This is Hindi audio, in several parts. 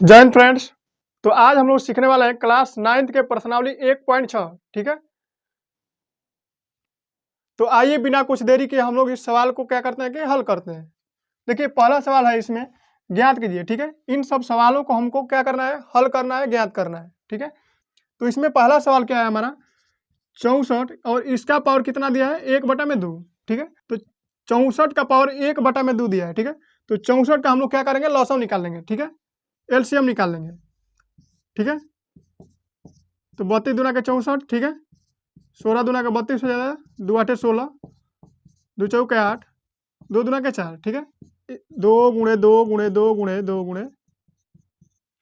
जय हिंद फ्रेंड्स। तो आज हम लोग सीखने वाले हैं क्लास 9th के प्रश्नावली 1.6। ठीक है, तो आइए बिना कुछ देरी के हम लोग इस सवाल को क्या करते हैं कि हल करते हैं। देखिए पहला सवाल है, इसमें ज्ञात कीजिए। ठीक है, इन सब सवालों को हमको क्या करना है, हल करना है, ज्ञात करना है। ठीक है, तो इसमें पहला सवाल क्या है हमारा, 64 और इसका पावर कितना दिया है, 1/2। ठीक है, तो 64 का पावर 1/2 दिया है। ठीक है, तो 64 का हम लोग क्या करेंगे, लॉसम निकाल लेंगे। ठीक है, एलसीएम निकाल लेंगे। ठीक है, तो 32 दूना के 64। ठीक है, 16 दूना का 32 हो जाएगा, 2 8 16, 2 चौके 8, 2 दूना के 4। ठीक है, 2 गुणे 2 गुणे 2 गुणे 2 गुणे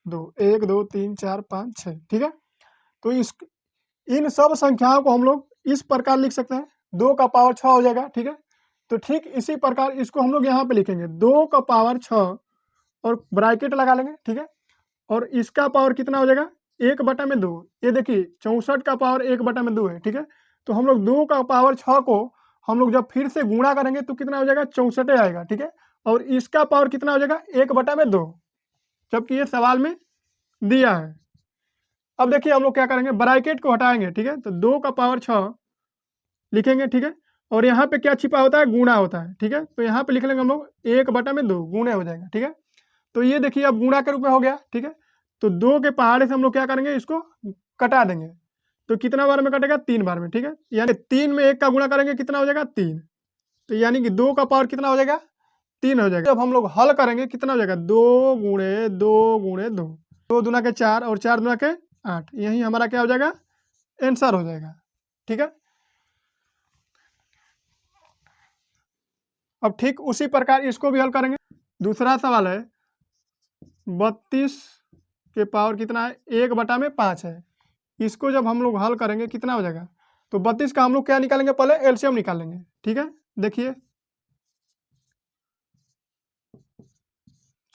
2, 1 2 3 4 5 6। ठीक है, तो इस इन सब संख्याओं को हम लोग इस प्रकार लिख सकते हैं, 2 का पावर 6 हो जाएगा। ठीक है, तो ठीक इसी प्रकार इसको हम लोग यहाँ पे लिखेंगे, 2 का पावर 6 और ब्रैकेट लगा लेंगे। ठीक है, और इसका पावर कितना हो जाएगा, 1/2। ये देखिए 64 का पावर 1/2 है। ठीक है, तो हम लोग 2 का पावर 6 को हम लोग जब फिर से गुणा करेंगे तो कितना हो जाएगा, 64 आएगा। ठीक है, और इसका पावर कितना हो जाएगा, 1/2, जबकि ये सवाल में दिया है। अब देखिए हम लोग क्या करेंगे, ब्रैकेट को हटाएंगे। ठीक है, तो 2 का पावर 6 लिखेंगे। ठीक है, और यहाँ पे क्या छिपा होता है, गुणा होता है। ठीक है, तो यहाँ पे लिख लेंगे हम लोग 1/2 गुणे हो जाएगा। ठीक है, तो ये देखिए अब गुणा के रूप में हो गया। ठीक है, तो 2 के पहाड़े से हम लोग क्या करेंगे, इसको कटा देंगे। तो कितना बार में कटेगा, 3 बार में। ठीक है, यानी 3 में 1 का गुणा करेंगे, कितना हो जाएगा, 3। तो यानी कि 2 का पावर कितना हो जाएगा, 3 हो जाएगा। जब हम लोग हल करेंगे कितना हो जाएगा, 2 गुणे 2 गुणे 2, 2 दूना के 4 और 4 दूना के 8, यही हमारा क्या हो जाएगा, आंसर हो जाएगा। ठीक है, अब ठीक उसी प्रकार इसको भी हल करेंगे। दूसरा सवाल है, 32 के पावर कितना है, 1/5 है। इसको जब हम लोग हल करेंगे कितना हो जाएगा, तो 32 का हम लोग क्या निकालेंगे, पहले एलसीएम निकालेंगे। ठीक है, देखिए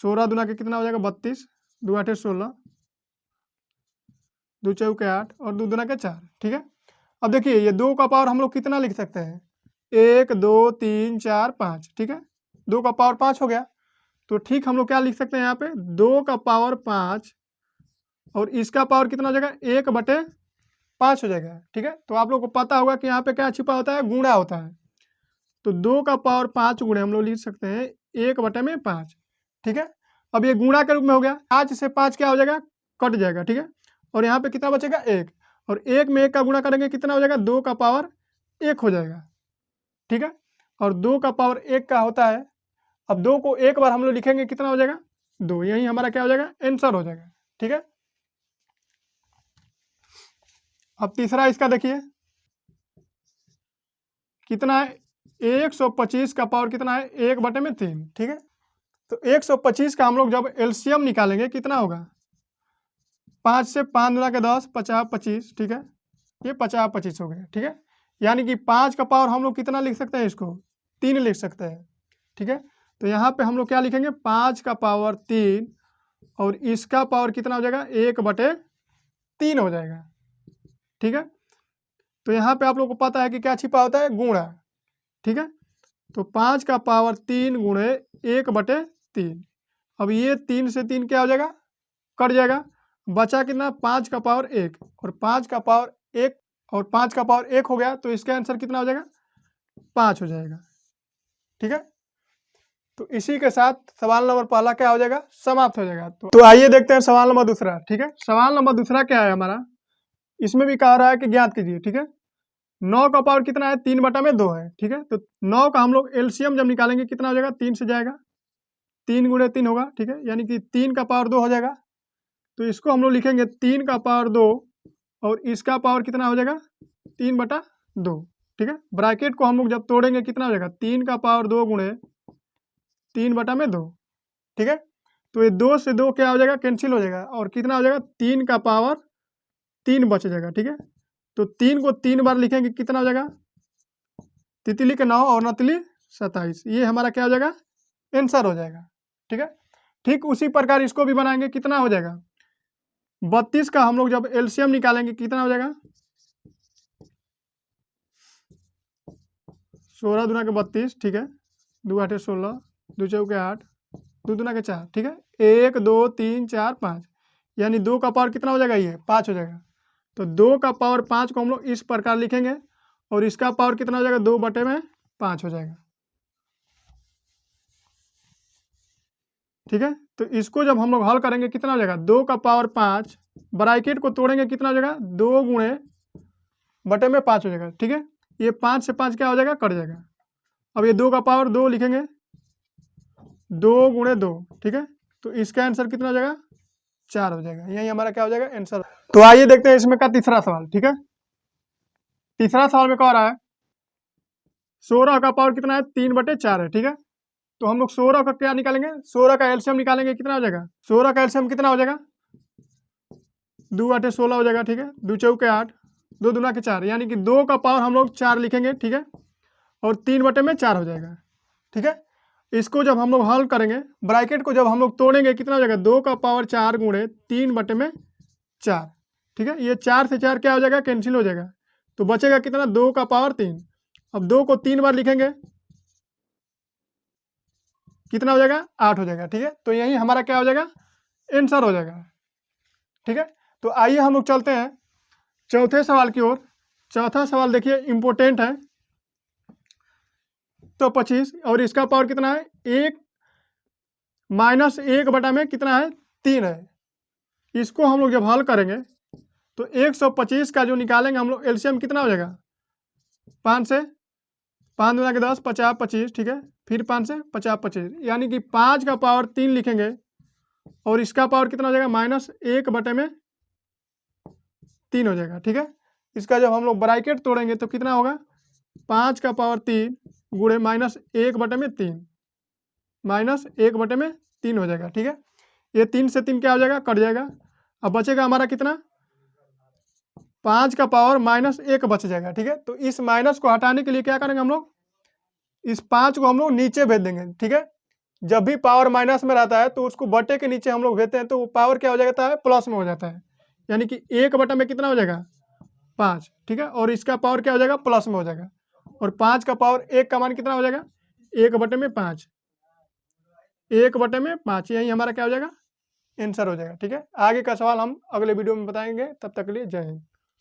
16 दूना के कितना हो जाएगा, 32, 2 8 16, 2 चौके 8 और 2 दूना के 4। ठीक है, अब देखिए ये 2 का पावर हम लोग कितना लिख सकते हैं, 1 2 3 4 5। ठीक है, 2 का पावर 5 हो गया। तो ठीक हम लोग क्या लिख सकते हैं यहाँ पे, 2 का पावर 5 और इसका पावर कितना हो जाएगा, 1/5 हो जाएगा। ठीक है, तो आप लोग को पता होगा कि यहाँ पे क्या छिपा होता है, गुणा होता है। तो 2 का पावर 5 गुणे हम लोग लिख सकते हैं 1/5। ठीक है, अब ये गुणा के रूप में हो गया, 5 से 5 क्या हो जाएगा, कट जाएगा। ठीक है, और यहाँ पे कितना बचेगा, 1, और 1 में 1 का गुणा करेंगे कितना हो जाएगा, 2 का पावर 1 हो जाएगा। ठीक है, और 2 का पावर 1 का होता है, अब 2 को एक बार हम लोग लिखेंगे कितना हो जाएगा, 2, यही हमारा क्या हो जाएगा, आंसर हो जाएगा। ठीक है, अब तीसरा इसका देखिए कितना है, 125 का पावर कितना है, 1/3। ठीक है, तो 125 का हम लोग जब एलसीएम निकालेंगे कितना होगा, 5 से 5 दूना के 10, 50 25। ठीक है, ये 50 25 हो गया। ठीक है, यानी कि 5 का पावर हम लोग कितना लिख सकते हैं, इसको 3 लिख सकते हैं। ठीक है, तो यहाँ पे हम लोग क्या लिखेंगे, 5 का पावर 3 और इसका पावर कितना हो जाएगा, 1/3 हो जाएगा। ठीक है, तो यहाँ पे आप लोग को पता है कि क्या छिपा होता है, गुणा। ठीक है, तो 5 का पावर 3 गुणे 1/3। अब ये 3 से 3 क्या हो जाएगा, कट जाएगा, बचा कितना, 5 का पावर 1 और 5 का पावर 1 और 5 का पावर 1 हो गया, तो इसका आंसर कितना हो जाएगा, 5 हो जाएगा। ठीक है, तो इसी के साथ सवाल नंबर पहला क्या हो जाएगा, समाप्त हो जाएगा। तो आइए देखते हैं सवाल नंबर दूसरा। ठीक है, सवाल नंबर दूसरा क्या है हमारा, इसमें भी कह रहा है कि ज्ञात कीजिए। ठीक है, 9 का पावर कितना है, 3/2 है। ठीक है, तो 9 का हम लोग एलसीएम जब निकालेंगे कितना हो जाएगा, 3 से जाएगा, 3 गुणे 3 होगा। ठीक है, यानी कि 3 का पावर 2 हो जाएगा। तो इसको हम लोग लिखेंगे 3 का पावर 2 और इसका पावर कितना हो जाएगा, 3/2। ठीक है, ब्रैकेट को हम लोग जब तोड़ेंगे कितना हो जाएगा, 3 का पावर 2 गुणे 3/2। ठीक है, तो ये 2 से 2 क्या हो जाएगा, कैंसिल हो जाएगा, और कितना हो जाएगा, 3 का पावर 3 बच जाएगा। ठीक है, तो 3 को 3 बार लिखेंगे कितना हो जाएगा, तितली के 9 और नतली 27, ये हमारा क्या हो जाएगा, आंसर हो जाएगा। ठीक है, ठीक उसी प्रकार इसको भी बनाएंगे, कितना हो जाएगा, 32 का हम लोग जब एलसीएम निकालेंगे कितना हो जाएगा, 16 दूना के 32। ठीक है, 2 8 16, 2 चौके 8, 2 दूना के 4, ठीक है। 1 2 3 4 5, यानी 2 का पावर कितना हो जाएगा, ये 5 हो जाएगा। तो 2 का पावर 5 को हम लोग इस प्रकार लिखेंगे और इसका पावर कितना हो जाएगा, 2/5 हो जाएगा, ठीक है। तो इसको जब हम लोग हल करेंगे कितना हो जाएगा, 2 का पावर 5, ब्रैकेट को तोड़ेंगे कितना हो जाएगा, 2/5 हो जाएगा, ठीक है। ये 5 से 5 क्या हो जाएगा, कट जाएगा। अब ये 2 का पावर 2 लिखेंगे, 2 × 2, ठीक है। तो इसका आंसर कितना हो जाएगा, 4 हो जाएगा। यही हमारा क्या हो जाएगा, आंसर। तो आइए देखते हैं इसमें का तीसरा सवाल, ठीक है। तीसरा सवाल में कह रहा है 16 का पावर कितना है, 3/4 है, ठीक है। तो हम लोग 16 का क्या निकालेंगे, 16 का एलसीएम निकालेंगे, कितना हो जाएगा, 16 का एलसीएम कितना हो जाएगा, 2 × 8 = 16 हो जाएगा, ठीक है। 2 × 4 = 8, 2 दूना के 4, यानी कि 2 का पावर हम लोग 4 लिखेंगे, ठीक है। और 3/4 हो जाएगा, ठीक है। इसको जब हम लोग हल करेंगे, ब्रैकेट को जब हम लोग तोड़ेंगे कितना हो जाएगा, 2 का पावर 4 × 3/4, ठीक है। ये 4 से 4 क्या हो जाएगा, कैंसिल हो जाएगा। तो बचेगा कितना, 2 का पावर 3। अब 2 को 3 बार लिखेंगे कितना हो जाएगा, 8 हो जाएगा, ठीक है। तो यही हमारा क्या हो जाएगा, आंसर हो जाएगा, ठीक है। तो आइए हम लोग चलते हैं चौथे सवाल की ओर। चौथा सवाल देखिए इंपॉर्टेंट है। तो 25 और इसका पावर कितना है, 1 -1 बटा में कितना है, 3 है। इसको हम लोग जब हल करेंगे तो 125 का जो निकालेंगे हम लोग एलसीएम कितना हो जाएगा, 5 से 5 दूना के 10, 50 25, ठीक है। फिर 5 से 50 25, यानी कि 5 का पावर 3 लिखेंगे और इसका पावर कितना हो जाएगा, -1/3 हो जाएगा, ठीक है। इसका जब हम लोग ब्रैकेट तोड़ेंगे तो कितना होगा, 5 का पावर 3 गुणे -1/3, -1/3 हो जाएगा, ठीक है। ये 3 से 3 क्या हो जाएगा, कट जाएगा। अब बचेगा हमारा कितना, 5 का पावर -1 बच जाएगा, ठीक है। तो इस माइनस को हटाने के लिए क्या करेंगे हम लोग, इस 5 को हम लोग नीचे भेज देंगे, ठीक है। जब भी पावर माइनस में रहता है तो उसको बटे के नीचे हम लोग भेजते हैं, तो वो पावर क्या हो जाता है, प्लस में हो जाता है। यानी कि 1 बटा में कितना हो जाएगा, 5, ठीक है। और इसका पावर क्या हो जाएगा, प्लस में हो जाएगा। और 5 का पावर 1 का मान कितना हो जाएगा, 1/5, 1/5, यही हमारा क्या हो जाएगा, आंसर हो जाएगा, ठीक है। आगे का सवाल हम अगले वीडियो में बताएंगे। तब तक के लिए जय हिंद।